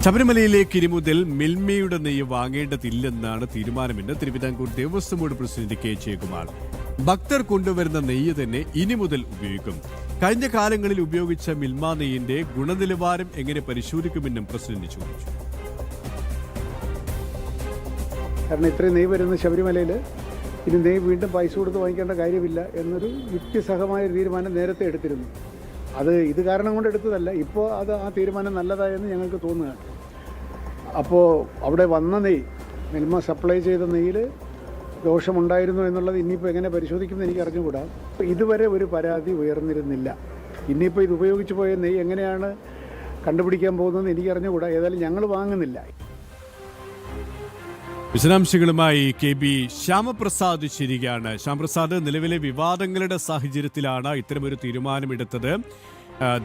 ശബരിമലയിലേക്ക് ഇനി മുതൽ മിൽമയുടെ നെയ്യ് വാങ്ങേണ്ടതില്ലെന്നാണ് തീരുമാനമെന്ന് Thiruvithamkoor Devaswom board president K Jayakumar. ഭക്തർ കൊണ്ടുവരുന്ന നെയ്യ് തന്നെ ഇനി മുതൽ ഉപയോഗിക്കും. കഴിഞ്ഞ കാലങ്ങളിൽ ഉപയോഗിച്ച മിൽമ നെയ്യിന്റെ ഗുണനിലവാരം എങ്ങനെ പരിശോധിക്കുമെന്നും പ്രസിഡന്റ് ചോദിച്ചു. കാരണം ഇത്രയും നെയ്യ് വരുന്ന ശബരിമലയിൽ ഇനി നെയ്യ് വീണ്ടും പൈസ കൊടുത്ത് വാങ്ങിക്കേണ്ട കാര്യമില്ല എന്നൊരു യുക്തിസഹമായ തീരുമാനം നേരത്തെ എടുത്തിരുന്നു. അത് ഇത് കാരണം കൊണ്ട് എടുത്തതല്ല. ഇപ്പോൾ ആ തീരുമാനം നല്ലതായെന്ന് ഞങ്ങൾക്ക് തോന്നുകയാണ്. അപ്പോൾ അവിടെ വന്ന നെയ്യ്, മിൽമ സപ്ലൈ ചെയ്ത നെയ്യിൽ ദോഷമുണ്ടായിരുന്നു എന്നുള്ളത് ഇനിയിപ്പോൾ എങ്ങനെ പരിശോധിക്കുമെന്ന് എനിക്ക് അറിഞ്ഞുകൂടാ. ഇതുവരെ ഒരു പരാതി ഉയർന്നിരുന്നില്ല. ഇനിയിപ്പോൾ ഇത് ഉപയോഗിച്ച് പോയ നെയ്യ് എങ്ങനെയാണ് കണ്ടുപിടിക്കാൻ പോകുന്നതെന്ന് എനിക്ക് അറിഞ്ഞുകൂടാ. ഏതായാലും ഞങ്ങൾ വാങ്ങുന്നില്ല. വിശദാംശങ്ങളുമായി KB ശ്യാമപ്രസാദ് ശരിയാണ്. ശ്യാമപ്രസാദ്, നിലവിലെ വിവാദങ്ങളുടെ സാഹചര്യത്തിലാണ് ഇത്തരമൊരു തീരുമാനമെടുത്തത്.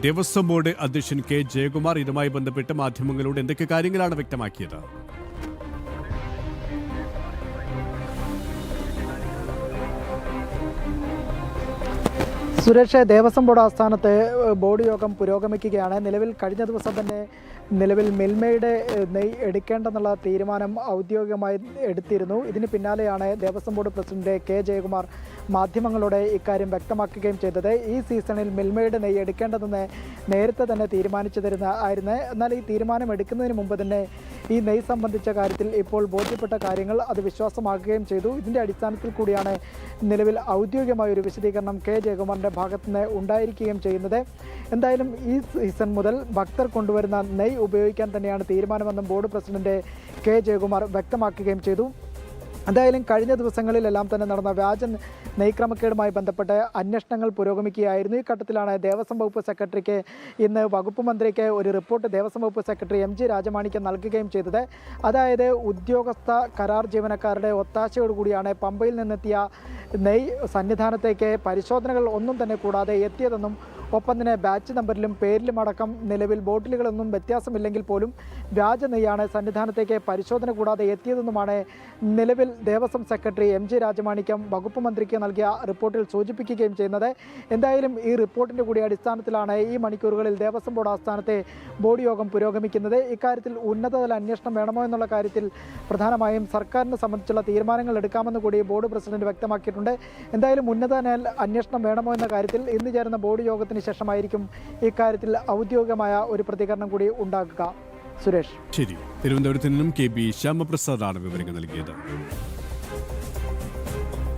ദേവസ്വം ബോർഡ് അധ്യക്ഷൻ കെ ജയകുമാർ ഇതുമായി ബന്ധപ്പെട്ട് മാധ്യമങ്ങളോട് എന്തൊക്കെ കാര്യങ്ങളാണ് വ്യക്തമാക്കിയത്? സുരേഷ്, ദേവസ്വം ബോർഡ് ആസ്ഥാനത്ത് ബോർഡ് യോഗം പുരോഗമിക്കുകയാണ്. കഴിഞ്ഞ ദിവസം തന്നെ മിൽമയുടെ നെയ്യ് എടുക്കേണ്ടെന്നുള്ള തീരുമാനം ഔദ്യോഗികമായി എടുത്തിരുന്നു. ഇതിന് പിന്നാലെയാണ് Devaswom board president K Jayakumar മാധ്യമങ്ങളോട് ഇക്കാര്യം വ്യക്തമാക്കുകയും ചെയ്തത്. ഈ സീസണിൽ മിൽമയുടെ നെയ്യ് എടുക്കേണ്ടതെന്ന് നേരത്തെ തന്നെ ആയിരുന്നു. എന്നാൽ ഈ തീരുമാനം എടുക്കുന്നതിന് മുമ്പ് തന്നെ ഈ നെയ്യ് സംബന്ധിച്ച കാര്യത്തിൽ ഇപ്പോൾ ബോധ്യപ്പെട്ട കാര്യങ്ങൾ അത് വിശ്വാസമാക്കുകയും ചെയ്തു. ഇതിൻ്റെ അടിസ്ഥാനത്തിൽ കൂടിയാണ് നിലവിൽ ഔദ്യോഗികമായ ഒരു വിശദീകരണം കെ ജയകുമാറിൻ്റെ ഭാഗത്തുനിന്ന് ഉണ്ടായിരിക്കുകയും ചെയ്യുന്നത്. എന്തായാലും ഈ സീസൺ മുതൽ ഭക്തർ കൊണ്ടുവരുന്ന നെയ്യ് ഉപയോഗിക്കാൻ തന്നെയാണ് തീരുമാനമെന്നും ബോർഡ് പ്രസിഡന്റ് കെ ജയകുമാർ വ്യക്തമാക്കുകയും ചെയ്തു. എന്തായാലും കഴിഞ്ഞ ദിവസങ്ങളിലെല്ലാം തന്നെ നടന്ന വ്യാജ നെയ്ക്രമക്കേടുമായി ബന്ധപ്പെട്ട് അന്വേഷണങ്ങൾ പുരോഗമിക്കുകയായിരുന്നു. ഈ ഘട്ടത്തിലാണ് ദേവസ്വം വകുപ്പ് സെക്രട്ടറിക്ക് ഇന്ന് വകുപ്പ് മന്ത്രിക്ക് ഒരു റിപ്പോർട്ട് ദേവസ്വം വകുപ്പ് സെക്രട്ടറി MG രാജമാണിക്യം നൽകുകയും ചെയ്തത്. അതായത് ഉദ്യോഗസ്ഥ കരാർ ജീവനക്കാരുടെ ഒത്താശയോടുകൂടിയാണ് പമ്പയിൽ നിന്നെത്തിയ നെയ്യ് സന്നിധാനത്തേക്ക് പരിശോധനകൾ ഒന്നും തന്നെ കൂടാതെ എത്തിയതെന്നും ഒപ്പം തന്നെ ബാച്ച് നമ്പറിലും പേരിലും അടക്കം നിലവിൽ ബോട്ടിലുകളൊന്നും വ്യത്യാസമില്ലെങ്കിൽ പോലും വ്യാജ നെയ്യാണ് സന്നിധാനത്തേക്ക് പരിശോധന കൂടാതെ എത്തിയതെന്നുമാണ് നിലവിൽ ദേവസ്വം സെക്രട്ടറി MG രാജമാണിക്യം വകുപ്പ് മന്ത്രിക്ക് നൽകിയ റിപ്പോർട്ടിൽ സൂചിപ്പിക്കുകയും ചെയ്യുന്നത്. എന്തായാലും ഈ റിപ്പോർട്ടിൻ്റെ കൂടി അടിസ്ഥാനത്തിലാണ് ഈ മണിക്കൂറുകളിൽ ദേവസ്വം ബോർഡ് ആസ്ഥാനത്തെ ബോർഡ് യോഗം പുരോഗമിക്കുന്നത്. ഇക്കാര്യത്തിൽ ഉന്നതതല അന്വേഷണം വേണമോ എന്നുള്ള കാര്യത്തിൽ പ്രധാനമായും സർക്കാരിനെ സംബന്ധിച്ചുള്ള തീരുമാനങ്ങൾ എടുക്കാമെന്ന് കൂടി ബോർഡ് പ്രസിഡന്റ് വ്യക്തമാക്കിയിട്ടുണ്ട്. എന്തായാലും ഉന്നതതല അന്വേഷണം വേണമോ എന്ന കാര്യത്തിൽ ഇന്ന് ചേരുന്ന ബോർഡ് യോഗത്തിന് ശേഷമായിരിക്കും ഇക്കാര്യത്തിൽ ഔദ്യോഗികമായ ഒരു പ്രതികരണം കൂടി ഉണ്ടാകുക. സുരേഷ്, ശരി. തിരുവനന്തപുരത്ത് നിന്നും KB ശ്യാമപ്രസാദാണ് വിവരങ്ങൾ നൽകിയത്.